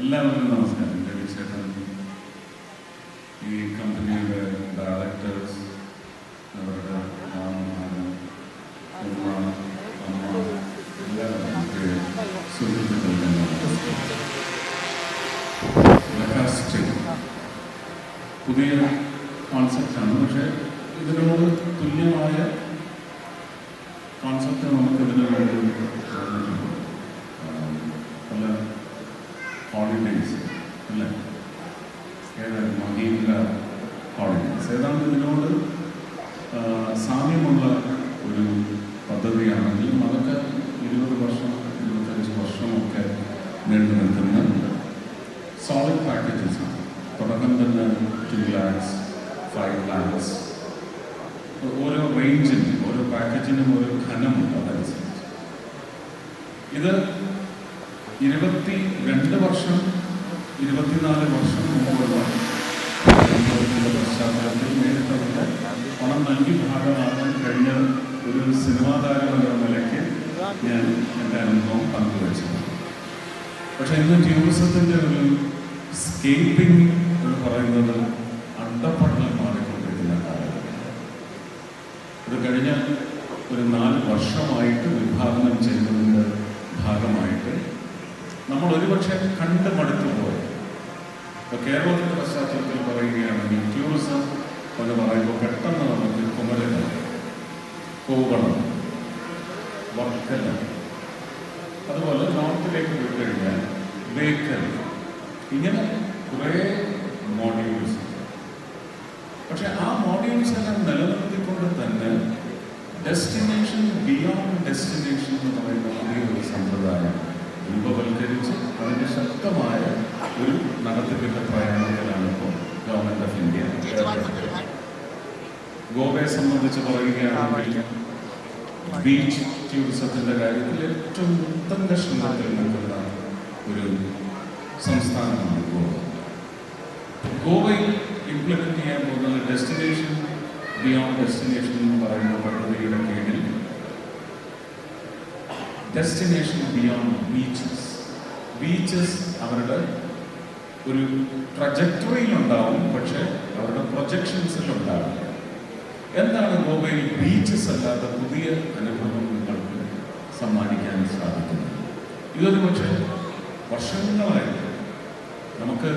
എല്ലാവർക്കും നമസ്കാരം. രവിചേട്ടൻ, ഈ കമ്പനിയുടെ ഡയറക്ടേഴ്സ്, അവരുടെ പുതിയ കോൺസെപ്റ്റാണ്. പക്ഷേ ഇതിനോട് തുല്യമായ കോൺസെപ്റ്റ് നമുക്ക് ഇതിനു വേണ്ടി പല ഹോളിഡേയ്സ് അല്ലേ, ഏതായാലും മഹീന്ദ്ര ഹോളിഡേയ്സ് ഏതാണ്ട് ഇതിനോട് സാമ്യമുള്ള ഒരു പദ്ധതിയാണെങ്കിലും അതൊക്കെ 20 വർഷം 25 വർഷമൊക്കെ നീണ്ടു നിൽക്കുന്ന സോളിഡ് പാക്കേജസ് ആണ്. തുടക്കം തന്നെ 2 lakhs, 5 lakhs, ഓരോ റേഞ്ചിനും ഓരോ പാക്കേജിനും ഓരോ ഘനമുണ്ട്. അതനുസരിച്ച് ഇത് 22 വർഷം 24 വർഷം മുമ്പുള്ള പശ്ചാത്തലത്തിൽ നേരിട്ടുള്ള പണം നൽകി ഭാഗമാകാൻ കഴിഞ്ഞ ഒരു സിനിമാ താരം എന്ന നിലയ്ക്ക് ഞാൻ എൻ്റെ അനുഭവം പങ്കുവച്ചത്. പക്ഷെ ഇന്ന് ടൂറിസത്തിൻ്റെ ഒരു സ്കേപ്പിംഗ് എന്ന് പറയുന്നത് അണ്ടപ്പടലം മാറിക്കൊണ്ടിരിക്കുന്ന കാലഘട്ടം. ഇത് കഴിഞ്ഞ ഒരു 4 വർഷമായിട്ട് വിഭാവനം ചെയ്യുന്നതിൻ്റെ ഭാഗമായിട്ട് നമ്മൾ ഒരുപക്ഷെ കണ്ട് മടുത്തു പോയി. ഇപ്പോൾ കേരളത്തിൻ്റെ പശ്ചാത്തലത്തിൽ പറയുകയാണെങ്കിൽ ടൂറിസം എന്ന് പറയുമ്പോൾ പെട്ടെന്ന് നമുക്ക് കുമരക, കോവളം, വർക്കല, അതുപോലെ നോർത്തിലേക്ക് പോയി കഴിഞ്ഞാൽ ബേക്കൽ, ഇങ്ങനെ കുറേ മോഡ്യൂൾസ്. പക്ഷെ ആ മോഡ്യൂൾസ് എല്ലാം നിലനിർത്തിക്കൊണ്ട് തന്നെ ഡെസ്റ്റിനേഷൻ ബിയോണ്ട് ഡെസ്റ്റിനേഷൻ എന്ന് പറയുന്ന പുതിയൊരു സമ്പ്രദായം രൂപവൽക്കരിച്ച് അതിൻ്റെ ശക്തമായ ഒരു നടത്തിപ്പിൻ്റെ പ്രയാണത്തിലാണ് ഇപ്പോൾ ഗവൺമെൻറ് ഓഫ് ഇന്ത്യ. ഗോവയെ സംബന്ധിച്ച് പറയുകയാണെങ്കിൽ ബീച്ച് ടൂറിസത്തിൻ്റെ കാര്യത്തിൽ ഏറ്റവും ഉത്തമ ശൃംഖലത്തിൽ നിൽക്കുന്ന ഒരു സംസ്ഥാനമാണ് ഗോവ. ഗോവയിൽ ഇംപ്ലിമെന്റ് ചെയ്യാൻ പോകുന്നത് ഡെസ്റ്റിനേഷൻ ബിയോണ്ട് ഡെസ്റ്റിനേഷൻ എന്ന് പറയുന്ന പദ്ധതിയുടെ കീഴിൽ ഡെസ്റ്റിനേഷൻ ബിയോണ്ട് ബീച്ചസ് അവരുടെ ഒരു ട്രജക്ടറിയിലുണ്ടാവും, പക്ഷെ അവരുടെ പ്രൊജക്ഷൻസിലുണ്ടാവില്ല. എന്താണ് ഗോവയിൽ ബീച്ചസ് അല്ലാത്ത പുതിയ അനുഭവം നിങ്ങൾക്ക് സമ്മാനിക്കാൻ സാധിക്കുന്നത്? ഇതൊരു പക്ഷേ വർഷങ്ങളായിട്ട് നമുക്ക്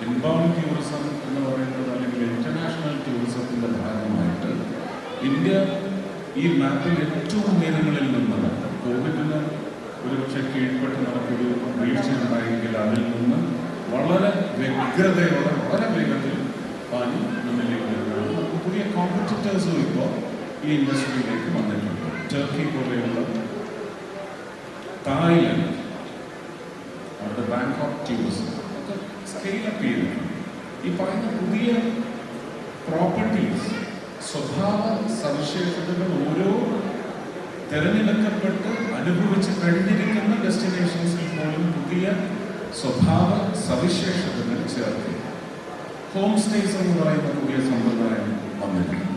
ഇൻബൗണ്ട് ടൂറിസം എന്ന് പറയുന്നത് അല്ലെങ്കിൽ ഇന്റർനാഷണൽ ടൂറിസത്തിൻ്റെ ഭാഗമായിട്ട് ഇന്ത്യ ഈ മാപ്പിൽ ഏറ്റവും ഉയരങ്ങളിൽ നിന്നത് കോവിഡിന് ഒരുപക്ഷെ കീഴ്പ്പെട്ട് നമുക്കൊരു വീഴ്ച ഉണ്ടായെങ്കിൽ അതിൽ നിന്ന് വളരെ വ്യഗ്രതയോടെ വളരെ വേഗത്തിൽ പാനി മുന്നിലേക്ക് വരുന്നതാണ്. നമുക്ക് പുതിയ കോമ്പറ്റീറ്റേഴ്സും ഇപ്പോൾ ഈ ഇൻഡസ്ട്രിയിലേക്ക് വന്നിട്ടുണ്ട്. ടർക്കി പോലെയുള്ള, തായ്ലൻഡ്, അവരുടെ ബാങ്കോക്ക് ടൂറിസം ഒക്കെ സ്കെയിലപ്പ് ചെയ്തിട്ടുണ്ട്. ഈ പറയുന്ന പുതിയ പ്രോപ്പർട്ടീസ്, സ്വഭാവ സവിശേഷതകൾ ഓരോ തിരഞ്ഞെടുക്കപ്പെട്ട് അനുഭവിച്ച് കഴിഞ്ഞിരിക്കുന്ന ഡെസ്റ്റിനേഷൻസിൽ പോലും പുതിയ സ്വഭാവ സവിശേഷതകൾ ചേർത്ത് ഹോം സ്റ്റേസ് എന്ന് പറയുന്ന പുതിയ സമ്പ്രദായം വന്നിട്ടുണ്ട്.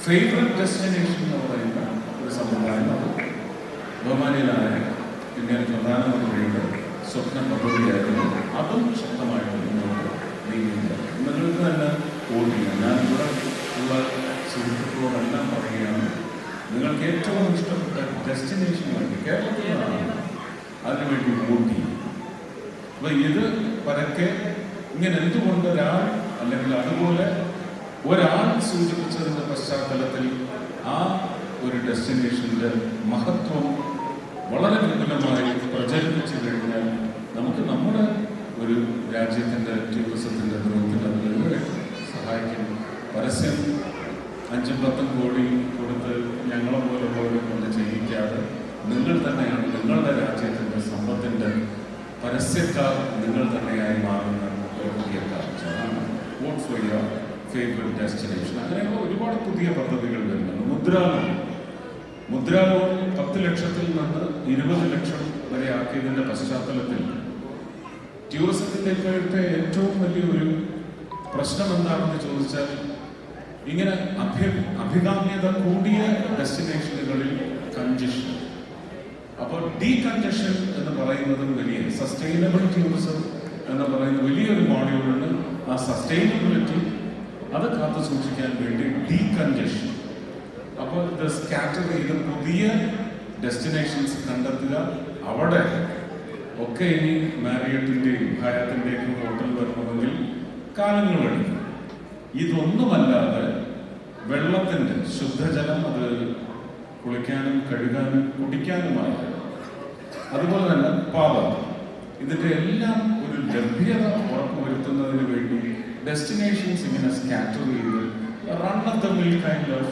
ഫേവറേറ്റ് ഡെസ്റ്റിനേഷൻ എന്ന് പറയുന്ന ഒരു സമ്പ്രദായം അത് ബഹുമാനിയനായ ഇന്ത്യൻ പ്രധാനമന്ത്രിയുടെ സ്വപ്ന പദ്ധതിയായിരുന്നു. അതും ശക്തമായിട്ട് മുന്നോട്ട് നീങ്ങുന്നത്. നിങ്ങൾക്ക് തന്നെ ഓടിയാണ്. ഞാൻ ഇവിടെ ഉള്ള സുഹൃത്തുക്കളോടെല്ലാം പറയുകയാണ്, നിങ്ങൾക്ക് ഏറ്റവും ഇഷ്ടപ്പെട്ട ഡെസ്റ്റിനേഷൻ വേണ്ടി കേരളത്തിലാണ്, അതിനുവേണ്ടി വോട്ട് ചെയ്യും. അപ്പോൾ ഇത് പരക്കെ ഇങ്ങനെ എന്തുകൊണ്ട് ഒരാൾ അല്ലെങ്കിൽ അതുപോലെ ഒരാൾ സൂചിപ്പിച്ചതിൻ്റെ പശ്ചാത്തലത്തിൽ ആ ഒരു ഡെസ്റ്റിനേഷൻ്റെ മഹത്വം വളരെ വിപുലമായി പ്രചരിപ്പിച്ചു കഴിഞ്ഞാൽ നമുക്ക് നമ്മുടെ ഒരു രാജ്യത്തിൻ്റെ ടൂറിസത്തിൻ്റെ ഗ്രോത്തിന് അതിൽ സഹായിക്കും. പരസ്യം 5-10 കോടി കൊടുത്ത് ഞങ്ങളെ പോലെ കൊണ്ട് ചെയ്യിക്കാതെ നിങ്ങൾ തന്നെയാണ് നിങ്ങളുടെ രാജ്യത്തിൻ്റെ സമ്പത്തിൻ്റെ പരസ്യക്കാർ നിങ്ങൾ തന്നെയായി മാറുന്ന ഒരു പുതിയ കാഴ്ചയാണ്. Vote for your favourite destination. അങ്ങനെയുള്ള ഒരുപാട് പുതിയ പദ്ധതികൾ വരുന്നുണ്ട്. മുദ്രാ ലോൺ 10 ലക്ഷത്തിൽ നിന്ന് 20 ലക്ഷം വരെ ആക്കിയതിൻ്റെ പശ്ചാത്തലത്തിൽ ടൂറിസത്തിൻ്റെ ഇപ്പോഴത്തെ ഏറ്റവും വലിയൊരു പ്രശ്നം എന്താണെന്ന് ചോദിച്ചാൽ, ഇങ്ങനെ അഭികാമ്യത കൂടിയ ഡെസ്റ്റിനേഷനുകളിൽ കൺജഷൻ. അപ്പോൾ ഡീകൺജഷൻ എന്ന് പറയുന്നതും വലിയ സസ്റ്റൈനബിൾ ടൂറിസം എന്ന് പറയുന്ന വലിയൊരു മോഡ്യൂളുണ്ട്. ആ സസ്റ്റൈനബിലിറ്റി അത് കാത്തു സൂക്ഷിക്കാൻ വേണ്ടി ഡീകൺജഷൻ, അപ്പോൾ ഇത് സ്കാറ്റർ ചെയ്ത് പുതിയ ഡെസ്റ്റിനേഷൻസ് കണ്ടെത്തുക. അവിടെ ഒക്കെ ഇനി മാരിയറ്റിൻ്റെയും ഹയാത്തിൻ്റെയും ഹോട്ടൽ വരണമെങ്കിൽ കാലങ്ങൾ എടുക്കും. ഇതൊന്നുമല്ലാതെ വെള്ളത്തിൻ്റെ ശുദ്ധജലം, അത് കുളിക്കാനും കഴുകാനും കുടിക്കാനുമായി, അതുപോലെ തന്നെ പാവം, ഇതിൻ്റെ എല്ലാം ഒരു ലഭ്യത ഉറപ്പുവരുത്തുന്നതിന് വേണ്ടി ഡെസ്റ്റിനേഷൻസ് ഇങ്ങനെ സ്കാറ്റർ ചെയ്ത് run off the mill kind of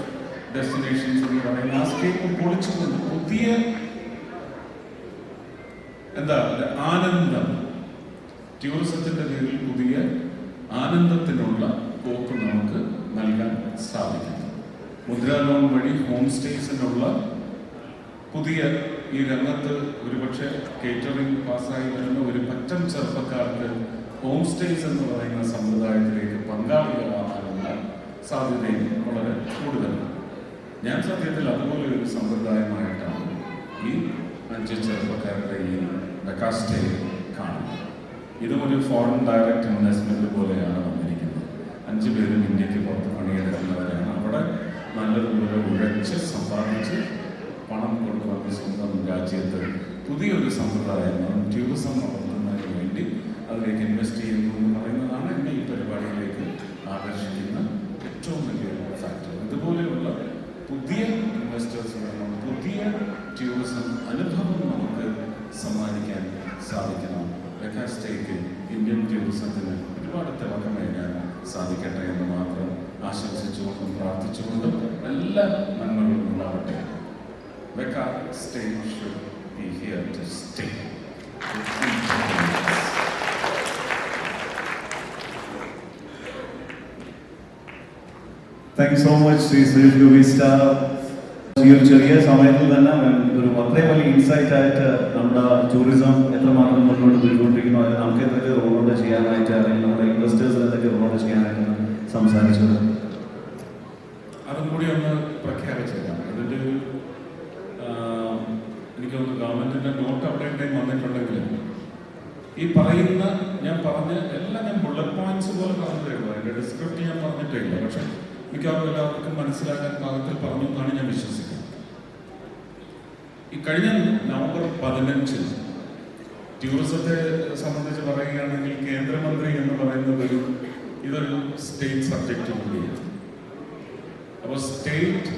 destinations എന്ന് പറയുന്ന ആ സ്കേപ്പ് പൊളിച്ചുകൊണ്ട് പുതിയ ആനന്ദം, ടൂറിസത്തിന്റെ പേരിൽ പുതിയ ആനന്ദത്തിനുള്ള പോക്ക് നമുക്ക് നൽകാൻ സാധിക്കും. മുദ്രാ ലോൺ വഴി ഹോം സ്റ്റേസിനുള്ള പുതിയ ഈ രംഗത്ത് ഒരുപക്ഷെ കേറ്ററിംഗ് പാസ്സായി വരുന്ന ഒരു പറ്റം ചെറുപ്പക്കാർക്ക് ഹോം സ്റ്റേസ് എന്ന് പറയുന്ന സമ്പ്രദായത്തിലേക്ക് പങ്കാളികളാകാനുള്ള സാധ്യതയും വളരെ കൂടുതലാണ്. ഞാൻ സത്യത്തിൽ അതുപോലെ ഒരു സമ്പ്രദായമായിട്ടാണ് ഈ 5 ചെറുപ്പക്കാരുടെ ഈ മെക്കാസ്റ്റേ കാണുന്നത്. ഇതും ഒരു ഫോറിൻ ഡയറക്റ്റ് ഇൻവെസ്റ്റ്മെന്റ് പോലെയാണ് വന്നിരിക്കുന്നത്. 5 പേരും ഇന്ത്യക്ക് പുറത്ത് പണിയെടുക്കുന്നവരാണ്. അവിടെ നല്ലതുപോലെ ഉഴച്ച് സമ്പാദിച്ച് പണം കൊണ്ടുവന്ന് സ്വന്തം രാജ്യത്ത് പുതിയൊരു സമ്പ്രദായം ടൂറിസം നടത്തുന്നതിന് വേണ്ടി അതിലേക്ക് ഇൻവെസ്റ്റ് ചെയ്യുന്നു എന്ന് പറയുന്നതാണ് എന്നെ ഈ പരിപാടിയിലേക്ക് ആകർഷിക്കുന്ന ഏറ്റവും വലിയൊരു ഫാക്ടർ. ഇതുപോലെയുള്ള പുതിയ ഇൻവെസ്റ്റേഴ്സ് വേണം, പുതിയ ടൂറിസം അനുഭവം നമുക്ക് സമ്മാനിക്കാൻ സാധിക്കണം. മെക്കാസ്റ്റേക്ക് ഇന്ത്യൻ ടൂറിസത്തിന് ഒരുപാട് തിളക്കമേകാൻ സാധിക്കട്ടെ എന്ന് മാത്രം ആശംസിച്ചുകൊണ്ടും പ്രാർത്ഥിച്ചുകൊണ്ടും എല്ലാ നന്മകളും ഉണ്ടാവട്ടെ. Mecca Stay should be here to stay. Thank you so much, Sri Suresh Gopi star. ഈ ഒരു ചെറിയ സമയത്തിൽ തന്നെ ഒരു അത്രയും വലിയ ഇൻസൈറ്റ് ആയിട്ട് നമ്മുടെ ടൂറിസം എത്രമാത്രം മുന്നോട്ട് പോയിക്കൊണ്ടിരിക്കുന്നു, അതിന് നമുക്ക് എന്തൊക്കെ റോളോട് ചെയ്യാനായിട്ട്, അല്ലെങ്കിൽ നമ്മുടെ ഇൻവെസ്റ്റേഴ്സിന് എന്തൊക്കെ റോളോട് ചെയ്യാനായിട്ടാണ് സംസാരിച്ചത്. അതും കൂടി ഒന്ന് പ്രഖ്യാപിച്ചേക്കാം. അതിൻ്റെ ഒരു എനിക്ക് തോന്നുന്നു ഗവൺമെന്റിന്റെ നോട്ട് അവിടെ എവിടെയും വന്നിട്ടുണ്ടെങ്കിൽ ഈ പറയുന്ന ഞാൻ പറഞ്ഞ എല്ലാം ഞാൻ ബുള്ളറ്റ് പോയിന്റ്സ് പോലെ പറഞ്ഞതേ ഉള്ളൂ. അതിന്റെ ഡിസ്ക്രിപ്റ്റ് ഞാൻ പറഞ്ഞിട്ടില്ല. പക്ഷെ മിക്കവാറും എല്ലാവർക്കും മനസ്സിലാക്കാൻ പാകത്തിൽ പറഞ്ഞു എന്നാണ് ഞാൻ വിശ്വസിക്കുന്നത്. ഈ കഴിഞ്ഞ നവംബർ 15 ടൂറിസത്തെ സംബന്ധിച്ച് പറയുകയാണെങ്കിൽ കേന്ദ്രമന്ത്രി എന്ന് പറയുന്നത് ഇതൊരു സ്റ്റേറ്റ് സബ്ജക്റ്റ് കൂടിയാണ്. അപ്പോൾ സ്റ്റേറ്റ്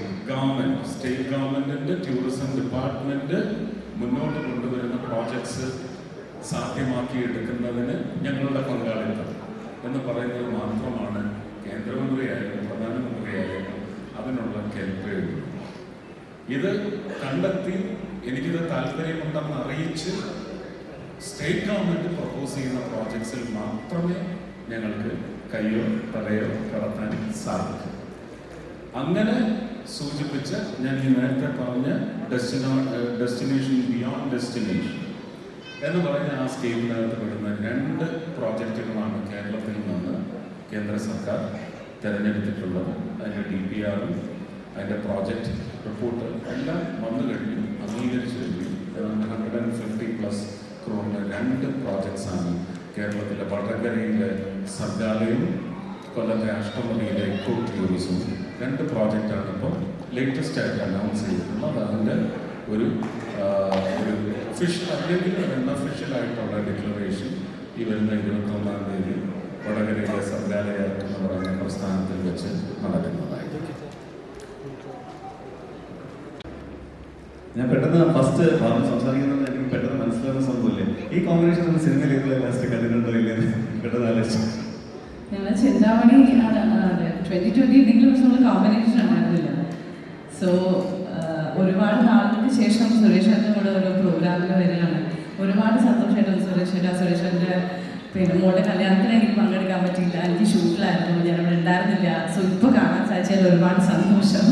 ഗവൺമെന്റിന്റെ ടൂറിസം ഡിപ്പാർട്ട്മെന്റ് മുന്നോട്ട് കൊണ്ടുവരുന്ന പ്രോജക്ട്സ് സാധ്യമാക്കിയെടുക്കുന്നതിന് ഞങ്ങളുടെ പങ്കാളിത്തം എന്ന് പറയുന്നത് മാത്രമാണ് കേന്ദ്രമന്ത്രിയായാലും പ്രധാനമന്ത്രിയായാലും അതിനുള്ള കേൾപ്പുള്ളൂ. ഇത് കണ്ടെത്തി എനിക്കിത് താല്പര്യമുണ്ടെന്ന് അറിയിച്ച് സ്റ്റേറ്റ് ഗവൺമെന്റ് പ്രപ്പോസ് ചെയ്യുന്ന പ്രോജക്ട്സിൽ മാത്രമേ ഞങ്ങൾക്ക് കയ്യോ തലയോ കടത്താൻ സാധിക്കൂ. അങ്ങനെ സൂചിപ്പിച്ച് ഞാൻ ഈ നേരത്തെ പറഞ്ഞ ഡെസ്റ്റിനേഷൻ ബിയോണ്ട് ഡെസ്റ്റിനേഷൻ എന്ന് പറഞ്ഞ ആ സ്കീമിനകത്ത് പെടുന്ന 2 പ്രോജക്റ്റുകളാണ് കേരളത്തിൽ നിന്ന് കേന്ദ്ര സർക്കാർ തിരഞ്ഞെടുത്തിട്ടുള്ളത്. അതിൻ്റെ DPRും അതിൻ്റെ പ്രോജക്റ്റ് റിപ്പോർട്ട് എല്ലാം വന്നു കഴിഞ്ഞു, അംഗീകരിച്ചു കഴിഞ്ഞു. 150+ ക്രോറിൻ്റെ 2 പ്രോജക്ട്സാണ് കേരളത്തിലെ വടകരയിലെ സർഗാലയും കൊല്ലത്തെ അഷ്ടമുടിയിലെ ഇക്കോ ടൂറിസവും 2 പ്രോജക്റ്റാണ് ഇപ്പോൾ ലേറ്റസ്റ്റ് ആയിട്ട് അനൗൺസ് ചെയ്തിട്ടുള്ളത്. അതിൻ്റെ ഒരു ഒഫീഷ്യൽ അല്ലെങ്കിൽ അൺഒഫീഷ്യൽ ആയിട്ടുള്ള ഡിക്ലറേഷൻ ഈ വരുന്ന 21-ാം തീയതി വടകരയിലെ സർഗാലയ എന്ന് പറയുന്ന പ്രസ്ഥാനത്തിൽ വെച്ച് നടക്കുന്നതായിരിക്കും. ഞാൻ പെട്ടെന്ന് ഫസ്റ്റ് സംസാരിക്കുന്നത് എനിക്ക് പെട്ടെന്ന് മനസ്സിലാകുന്ന സംഭവമില്ലേ, ഈ കോമ്പിനേഷൻ സിനിമയിൽ ഏതുള്ള ലാസ്റ്റ് കണ്ടിട്ടുണ്ടോ ഇല്ലെന്ന് പെട്ടെന്ന് ആലോചിച്ചു. ഞങ്ങൾ ചിന്താമണി 2020 എന്തെങ്കിലും കോമ്പിനേഷൻ ഉണ്ടായിരുന്നില്ല. സോ ഒരുപാട് നാളുകൾക്ക് ശേഷം സുരേഷേട്ടൻ്റെ കൂടെ ഒരു പ്രോഗ്രാമിൽ വരികയാണ്. ഒരുപാട് സന്തോഷമായിട്ടാണ് സുരേഷേട്ടൻ്റെ പിന്നെ മോളുടെ കല്യാണത്തിന് എനിക്ക് പങ്കെടുക്കാൻ പറ്റിയില്ല, എനിക്ക് ഷൂട്ടിലായിരുന്നു, ഞാനവിടെ ഉണ്ടായിരുന്നില്ല. സോ ഇപ്പോൾ കാണാൻ സാധിച്ചതിൽ ഒരുപാട് സന്തോഷം.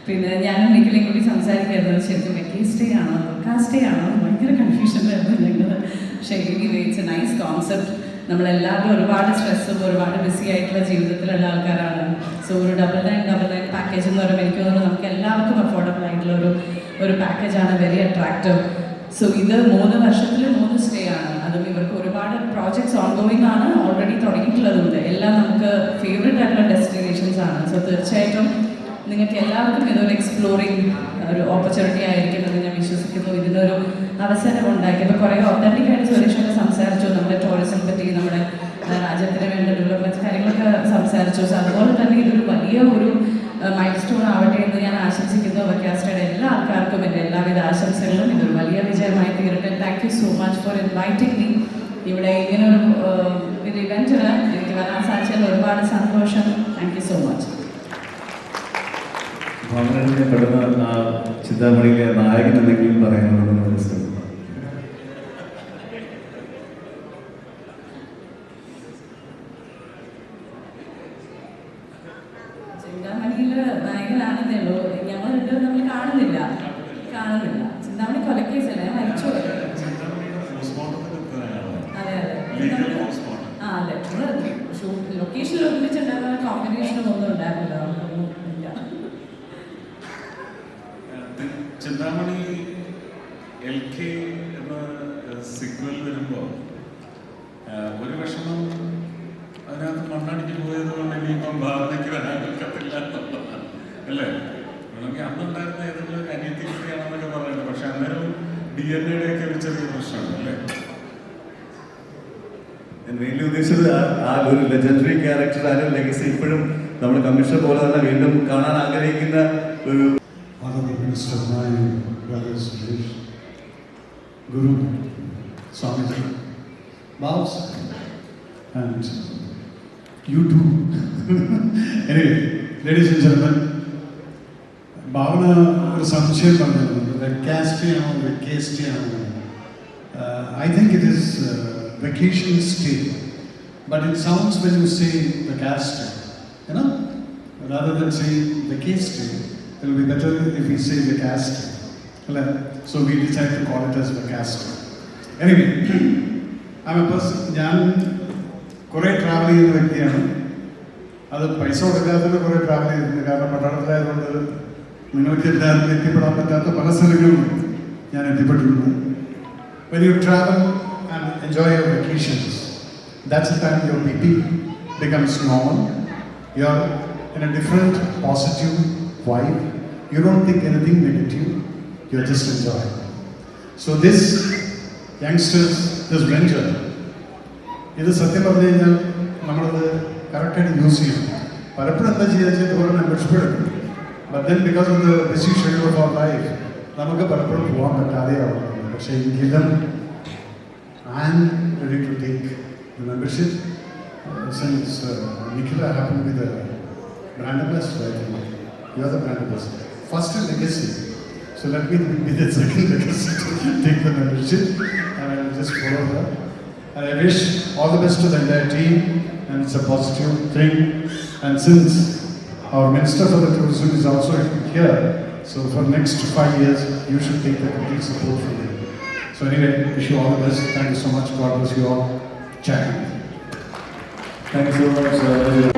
പിന്നെ ഞാനും നിഖിലും കൂടി സംസാരിക്കായിരുന്നു, ശരിക്കും മെക്കാസ്റ്റേ ആണോ മെക്കാസ്റ്റേ ആണോ ഭയങ്കര കൺഫ്യൂഷനിലായിരുന്നു ഞങ്ങൾ. പക്ഷേ anyway it's A nice concept. നമ്മളെല്ലാവരും ഒരുപാട് സ്ട്രെസ്സും ഒരുപാട് ബിസി ആയിട്ടുള്ള ജീവിതത്തിലുള്ള ആൾക്കാരാണ്. സോ ഒരു ഡബിൾ നൈൻ പാക്കേജ് എന്ന് പറയുമ്പോൾ എനിക്ക് തോന്നുന്നു നമുക്ക് എല്ലാവർക്കും അഫോർഡബിൾ ആയിട്ടുള്ള ഒരു പാക്കേജാണ്, വെരി അട്രാക്റ്റീവ്. സോ ഇത് 3 വർഷത്തിൽ 3 സ്റ്റേ ആണ്. അതും ഇവർക്ക് ഒരുപാട് പ്രോജക്ട്സ് ഓൺഗോയിങ് ആണ്, ഓൾറെഡി തുടങ്ങിയിട്ടുള്ളതുണ്ട്. എല്ലാം നമുക്ക് ഫേവറേറ്റ് ആയിട്ടുള്ള ഡെസ്റ്റിനേഷൻസ് ആണ്. സോ തീർച്ചയായിട്ടും നിങ്ങൾക്ക് എല്ലാവർക്കും ഇതൊരു എക്സ്പ്ലോറിങ് ഒരു ഓപ്പർച്യൂണിറ്റി ആയിരിക്കുമെന്ന് ഞാൻ വിശ്വസിക്കുന്നു. ഇതിനൊരു അവസരം ഉണ്ടാക്കി. ഇപ്പോൾ കുറേ ഒത്തൻറ്റിക് ആയിട്ട് സുരേഷൊക്കെ സംസാരിച്ചു, നമ്മുടെ ടൂറിസം പറ്റി, നമ്മുടെ രാജ്യത്തിന് വേണ്ട ഡെവലപ്മെൻറ്റ്സ് കാര്യങ്ങളൊക്കെ സംസാരിച്ചു. സോ അതുപോലെ തന്നെ ഇതൊരു വലിയ ഒരു മൈൽ സ്റ്റോൺ ആവട്ടെ എന്ന് ഞാൻ ആശംസിക്കുന്നു. വെക്കാസ്റ്റയുടെ എല്ലാ ആൾക്കാർക്കും എൻ്റെ എല്ലാവിധ ആശംസകളും. ഇതൊരു വലിയ വിജയമായി തീരട്ടെ. Thank you so much for inviting me. ഇവിടെ ഇങ്ങനൊരു ഒരു ഇവൻറ്റിന് എനിക്ക് വരാൻ സാധിച്ചതിൽ ഒരുപാട് സന്തോഷം. Thank you so much. വളരെ പെട്ടെന്ന് ആ ചിന്താമണിയിലെ നായകൻ എന്തെങ്കിലും പറയാനുള്ളത് ചിന്താമണിയിൽ നായകനാണെന്നേ ഉള്ളൂ. ഞങ്ങൾ രണ്ടും നമ്മൾ കാണുന്നില്ല. ചിന്താമണി കൊലക്കേസല്ലേ, ഞാൻ മരിച്ചു. അതെ നമ്മൾ ലൊക്കേഷനിൽ ഒരുമിച്ചുണ്ടാകുന്ന കോമ്പിനേഷനും ഒന്നും ഉണ്ടായിരുന്നില്ല. ചിന്താമണി LK എന്ന സിക്വൽ വരുമ്പോൾ ഒരു വിഷമം അതിനകത്ത് മണ്ണടിച്ച് പോയത് കൊണ്ട് ഇനിയിപ്പം ഭാവനയ്ക്ക് വരാൻ പറ്റത്തില്ല അല്ലേ? വേണമെങ്കിൽ അന്നുണ്ടായിരുന്ന ഏതെങ്കിലും അനിയത്തിയാണെന്നൊക്കെ പറയുന്നത്. പക്ഷെ അന്നേരം DNA ഒക്കെ ഒരു ചെറിയ പ്രശ്നമാണ് അല്ലേ? ഞാൻ വീണ്ടും ഉദ്ദേശിച്ചത് ആ ഒരു ലെജൻഡറി ക്യാരക്ടർ ആരും ലെഗസി ഇപ്പോഴും നമ്മൾ കമ്മീഷണർ പോലെ തന്നെ വീണ്ടും കാണാൻ ആഗ്രഹിക്കുന്ന ഒരു Honorable Minister, my brothers, Guru, Swamiji, Bhavs, and you too. Anyway, ladies and gentlemen, Bhavana ഒരു സംശയം പറഞ്ഞിരുന്നു, വെക്കാസ്റ്റിയാണോ വെക്കേസ്റ്റിയാണോ? I think it is vacation stay, but it sounds when you say vacasti, you know, rather than saying vacasti. It will be better if we say vacasti. So we decided to call it as vacasti. Anyway, I'm a person, ഞാൻ കുറേ travel ചെയ്യുന്ന വ്യക്തിയാണ്. അത് പൈസ കൊടുക്കാത്തതിന് കുറേ travel ചെയ്തിട്ടുണ്ട്. കാരണം പട്ടണത്തിലായതുകൊണ്ട് നിങ്ങൾക്ക് എല്ലാവർക്കും എത്തിപ്പെടാൻ പറ്റാത്ത പല സ്ഥലങ്ങളിലും ഞാൻ എത്തിപ്പെട്ടിട്ടുണ്ട്. When you travel and enjoy your vacations, that's the time your BP becomes normal. You're in a different positive vibe. You don't think anything negative. You're just enjoying. So this youngsters, this venture, ഇത് സത്യം പറഞ്ഞു കഴിഞ്ഞാൽ നമ്മളത് കറക്റ്റായിട്ട് use ചെയ്യും. പലപ്പോഴും എന്താ ചെയ്യുക ഓരോ മെമ്പർഷിപ്പ് എടുക്കും. But then because of the busy schedule of our life നമുക്ക് പലപ്പോഴും പോകാൻ പറ്റാതെ ആവുന്നുണ്ട്. പക്ഷേ എങ്കിലും I am ready to take the membership since Nikhila happen with the brand ambassador. You are the brand ambassador. First is legacy. So let me be the second legacy to take the membership, and I will just follow her. And I wish all the best to the entire team, and it's a positive thing. And since our Minister for the Tourism is also here, so for next 5 years, you should take the complete support from him. So anyway, wish you all the best. Thank you so much. God bless you all. Jai Hind. Thank you so much.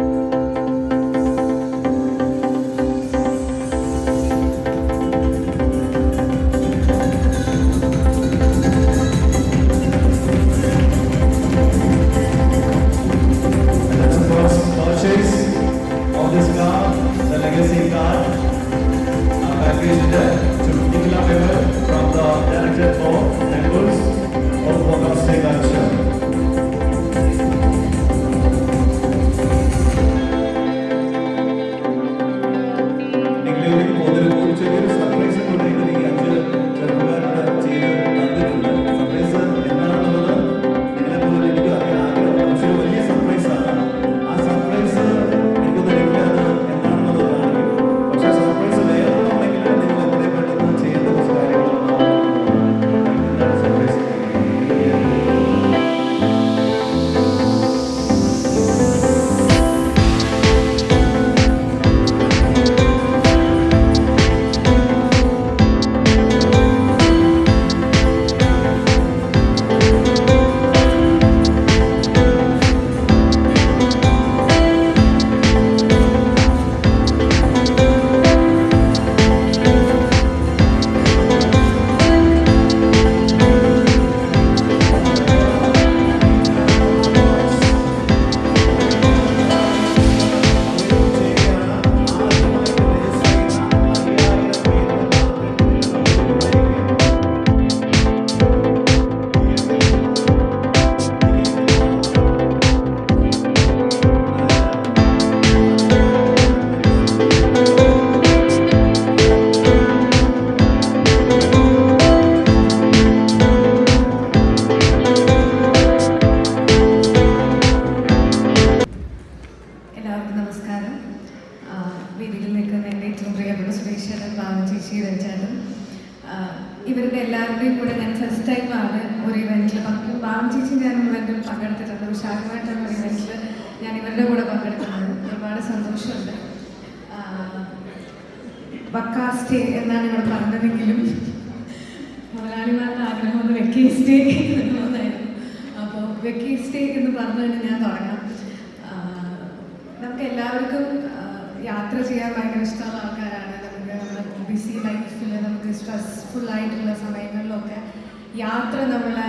സുരേഷേട്ടൻ, ഭാവന ചേച്ചി, രവിചേട്ടൻ, ഇവരുടെ എല്ലാവരുടെയും കൂടെ ഞാൻ first ടൈമാണ് ഒരു ഇവൻറ്റിൽ ഭാവന ചേച്ചി ഞാൻ ഇവൻറ്റിൽ പങ്കെടുത്തിട്ടുണ്ട്. വിശാഖമായിട്ടുള്ള ഒരു ഇവൻറ്റിൽ ഞാൻ ഇവരുടെ കൂടെ പങ്കെടുക്കുന്നത് ഒരുപാട് സന്തോഷമുണ്ട്. വക്കാ സ്റ്റേ എന്നാണ് ഇവിടെ പറഞ്ഞതെങ്കിലും മുതലാളിമാരുടെ ആഗ്രഹം ഒന്ന് വെക്കി സ്റ്റേ എന്നായിരുന്നു. അപ്പോൾ വെക്കി സ്റ്റേ എന്ന് പറഞ്ഞുകൊണ്ട് ഞാൻ തുടങ്ങാം. നമുക്ക് എല്ലാവർക്കും യാത്ര ചെയ്യാൻ ഭയങ്കര ഇഷ്ടമുള്ള ആൾക്കാരാണ്. നമുക്ക് നമ്മുടെ ബിസി ലൈഫിൽ നമുക്ക് സ്ട്രെസ്ഫുള്ളായിട്ടുള്ള സമയങ്ങളിലൊക്കെ യാത്ര നമ്മളെ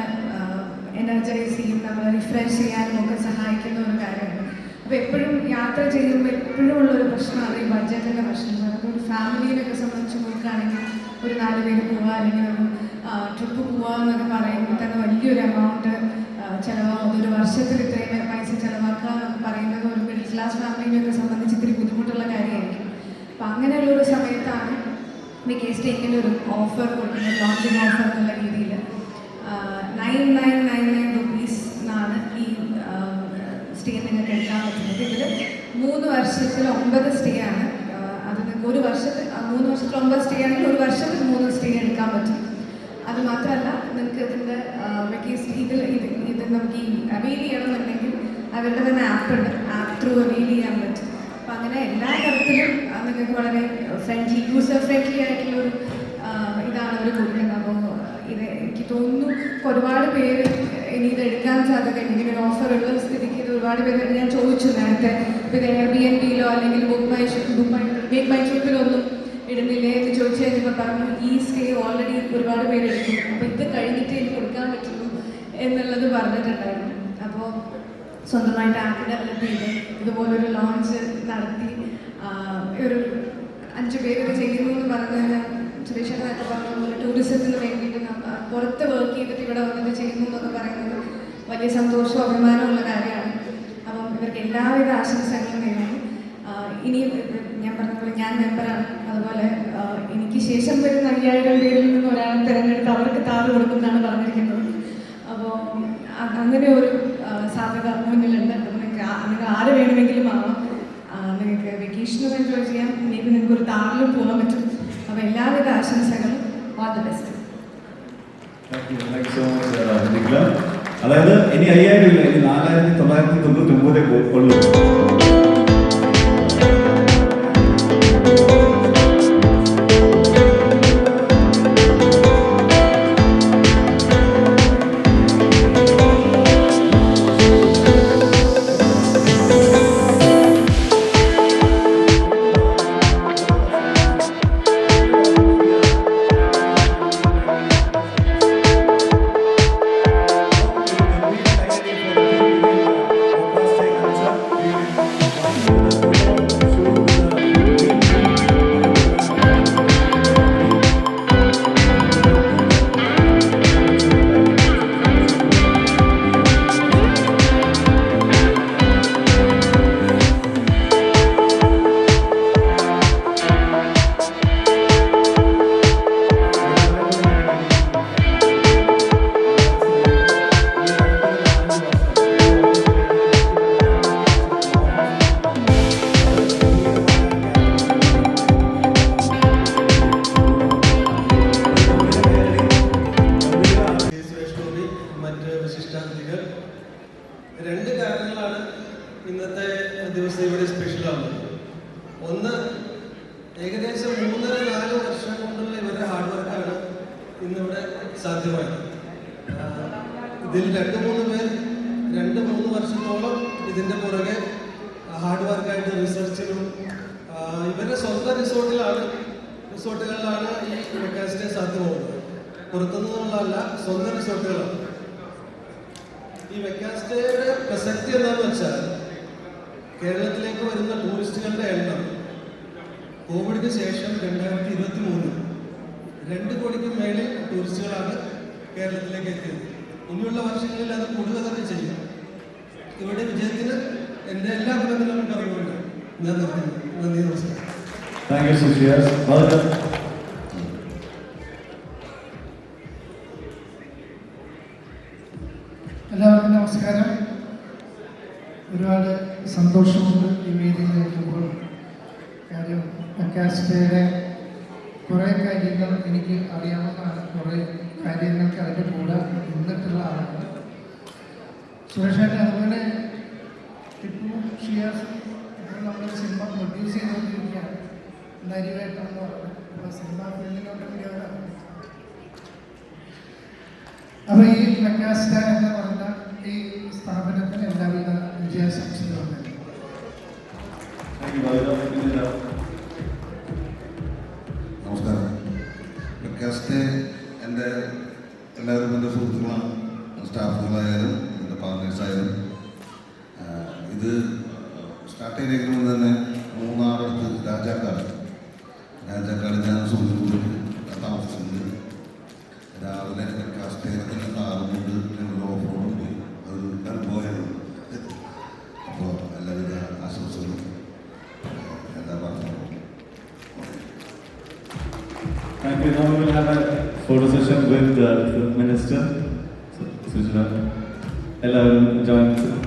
എനർജൈസ് ചെയ്യും, നമ്മളെ റിഫ്രഷ് ചെയ്യാനും ഒക്കെ സഹായിക്കുന്ന ഒരു കാര്യമാണ്. അപ്പോൾ എപ്പോഴും യാത്ര ചെയ്യുമ്പോൾ എപ്പോഴും ഉള്ളൊരു പ്രശ്നമാണ് ഈ ബഡ്ജറ്റിൻ്റെ പ്രശ്നം. നമുക്കൊരു ഫാമിലിയിലൊക്കെ സംബന്ധിച്ച് നോക്കുകയാണെങ്കിൽ ഒരു 4 പേര് പോവുക അല്ലെങ്കിൽ ഒരു ട്രിപ്പ് പോവുക എന്നൊക്കെ പറയുമ്പോൾ തന്നെ വലിയൊരു എമൗണ്ട് ചിലവാകും. ഒരു വർഷത്തിൽ ഇത്രയും പൈസ ചിലവാക്കുക എന്നൊക്കെ പറയുന്നത് ഒരു മിഡിൽ ക്ലാസ് ഫാമിലിനെയൊക്കെ സംബന്ധിച്ച് ഇത്തിരി ബുദ്ധിമുട്ടുള്ള കാര്യമായിരിക്കും. അപ്പം അങ്ങനെയുള്ളൊരു സമയത്താണ് വെക്കേസ്റ്റേ ഇങ്ങനെ ഒരു ഓഫർ കൊടുക്കുന്നത്, ലോഞ്ചിങ് ഓഫർ എന്നുള്ള രീതിയിൽ 9999 റുപ്പീസ് എന്നാണ് ഈ സ്റ്റേ നിങ്ങൾക്ക് എടുക്കാൻ പറ്റുന്നത്. ഇതിൽ 3 വർഷത്തിൽ 9 സ്റ്റേ ആണ്. അത് നിങ്ങൾക്ക് ഒരു വർഷത്തിൽ 3 വർഷത്തിൽ 9 സ്റ്റേ ആണെങ്കിൽ ഒരു വർഷത്തിൽ 3 സ്റ്റേ എടുക്കാൻ പറ്റും. അത് മാത്രമല്ല നിങ്ങൾക്ക് ഇതിൻ്റെ ഇത് നമുക്ക് ഈ അവെയിൽ ചെയ്യണമെന്നുണ്ടെങ്കിൽ അവരുടെ തന്നെ ആപ്പ് ഉണ്ട്, ആപ്പ് ത്രൂ അവെയിൽ ചെയ്യാൻ പറ്റും. അപ്പം അങ്ങനെ എല്ലാ തരത്തിലും നിങ്ങൾക്ക് വളരെ യൂസർ ഫ്രണ്ട്ലി ആയിട്ടുള്ളൊരു ഇതാണ് അവർ കൊടുക്കുന്നത്. അപ്പോൾ ഇത് എനിക്ക് തോന്നുന്നു ഒരുപാട് പേര് ഇനി ഇത് എടുക്കാൻ സാധ്യതയുണ്ട്. ഇങ്ങനെ ഒരു ഓഫർ ഉള്ള സ്ഥിതിക്ക് ഇത് ഒരുപാട് പേര് ഞാൻ ചോദിച്ചു നേരത്തെ, ഇത് Airbnb-യിലോ അല്ലെങ്കിൽ മേക്ക് മൈ ട്രിപ്പിലോ ഒന്നും ഇടുന്നില്ലേ എന്ന് ചോദിച്ചു കഴിഞ്ഞപ്പോൾ പറഞ്ഞു ഈ സ്റ്റേ ഓൾറെഡി ഒരുപാട് പേര് എടുക്കും, അപ്പോൾ ഇത് കഴിഞ്ഞിട്ട് എനിക്ക് കൊടുക്കാൻ പറ്റുള്ളൂ എന്നുള്ളത് പറഞ്ഞിട്ടുണ്ടായിരുന്നു. അപ്പോൾ സ്വന്തമായിട്ട് ആപ്പ് ഡെവലപ്പ് ചെയ്ത് ഇതുപോലൊരു ലോഞ്ച് നടത്തി ഒരു 5 പേര് ഇത് ചെയ്യുന്നു എന്ന് പറഞ്ഞാൽ സുരേഷേട്ടനൊക്കെ പറഞ്ഞതുപോലെ ടൂറിസത്തിന് വേണ്ടിയിട്ട് പുറത്ത് വർക്ക് ചെയ്തിട്ട് ഇവിടെ വന്നിട്ട് ചെയ്യുന്നു എന്നൊക്കെ പറയുന്നത് വലിയ സന്തോഷവും അഭിമാനമുള്ള കാര്യമാണ്. അപ്പം ഇവർക്ക് എല്ലാവിധ ആശംസകളും നേരുന്നു. ഇനി ഞാൻ പറഞ്ഞതുപോലെ ഞാൻ മെമ്പറാണ്, അതുപോലെ എനിക്ക് ശേഷം വരുന്ന 5000 പേരിൽ നിന്ന് ഒരാളെ തിരഞ്ഞെടുത്ത് അവർക്ക് താറ് കൊടുക്കുമെന്നാണ് പറഞ്ഞിരിക്കുന്നത്. അപ്പോൾ അങ്ങനെ ഒരു സാധ്യത മുന്നിലുണ്ട്. അപ്പോൾ നിങ്ങൾക്ക് ആര് വേണമെങ്കിലും ആവാം. നിങ്ങൾക്ക് വെക്കേഷനും എൻജോയ് ചെയ്യാം, മേ ബി നിങ്ങൾക്ക് ഒരു താറിലും പോകാൻ പറ്റും. അപ്പോൾ എല്ലാവിധ ആശംസകളും, ഓൾ ദി ബെസ്റ്റ്. അതായത് ഇനി 5000 ഇല്ല, ഇനി 4999 ഉള്ളൂ. ഇന്നത്തെ ദിവസം ഇവിടെ സ്പെഷ്യലാണ്. ഒന്ന്, ഏകദേശം 3-4 വർഷം കൊണ്ടുള്ള ഇവരുടെ ഹാർഡ് വർക്കാണ് ഇന്നിവിടെ സാധ്യമായത്. ഇതിൽ 2-3 പേർ 2-3 വർഷത്തോളം ഇതിൻ്റെ പുറകെ ഹാർഡ് വർക്കായിട്ട് റിസർച്ചിലും ഇവരുടെ സ്വന്തം റിസോർട്ടുകളിലാണ് ഈ വെക്കാസ്റ്റേ സാധ്യമാകുന്നത്. പുറത്തുനിന്നുള്ളതല്ല, സ്വന്തം റിസോർട്ടുകളാണ്. ഈ വെക്കാസ്റ്റേയുടെ പ്രസക്തി എന്താണെന്ന് വെച്ചാൽ കേരളത്തിലേക്ക് വരുന്ന ടൂറിസ്റ്റുകളുടെ എണ്ണം കോവിഡിന് ശേഷം 2023 2 കോടിക്ക് മേളിൽ ടൂറിസ്റ്റുകളാണ് കേരളത്തിലേക്ക് എത്തിയത്. ഇനിയുള്ള വർഷങ്ങളിൽ അത് കൂടുക തന്നെ ചെയ്യും. ഇവിടെ വിജയത്തിന് എൻ്റെ എല്ലാ അഭിനന്ദനങ്ങളും പറഞ്ഞുകൊണ്ട് ഞാൻ നിർത്തുന്നു. നന്ദി, നമസ്കാരം. താങ്ക് യു സുഷിയാസ്. എല്ലാവർക്കും നമസ്കാരം. ഒരുപാട് സന്തോഷമുണ്ട് ഈ വേദിയിലേക്കുമ്പോൾ. കാര്യം വെക്കാസ്റ്റേയുടെ കുറേ കാര്യങ്ങൾ എനിക്ക് അറിയാവുന്നതാണ്, കുറേ കാര്യങ്ങൾക്ക് അതിൻ്റെ കൂടെ നിന്നിട്ടുള്ള ആളാണ് സുരേഷേട്ടൻ. അതുപോലെ ടിപ്പു ഷിയാസ് ഇപ്പോൾ നമ്മൾ സിനിമ പ്രൊഡ്യൂസ് ചെയ്തുകൊണ്ടിരിക്കുകയാണ്, നരിവേട്ടെന്ന് പറഞ്ഞു. അപ്പോൾ സിനിമ ഫീൽഡിലോട്ട് കൂടിയവരാണ്. അപ്പോൾ ഈ മെഗാസ്റ്റാർ എന്ന് പറഞ്ഞ ഈ സ്ഥാപനത്തിന് എല്ലാവിധ വിജയാശംസകളും നൽകുന്നു. നമസ്കാരം. വെക്കാസ്റ്റേ എൻ്റെ എല്ലാവരും എൻ്റെ സുഹൃത്തുക്കളാണ്, സ്റ്റാഫുകളായാലും എൻ്റെ പാർട്ട്നേഴ്സായാലും. ഇത് സ്റ്റാർട്ട് ചെയ്തേക്കുന്നത് തന്നെ മൂന്നാറടുത്ത് രാജാക്കാട് ഞാൻ സുഹൃത്തുക്കൾ താമസിക്കുന്നത്. രാവിലെ വെക്കാസ്റ്റേനെ കാറുകൊണ്ട് ഞങ്ങൾ ഓഫ് റോഡ് പോയി, അതൊരു അനുഭവമായിരുന്നു. അപ്പോൾ എല്ലാവിധ ആശംസകളും എല്ലാ പറഞ്ഞും. Thank you. Now we will have a photo session with the Minister. Sujana. Hello, join.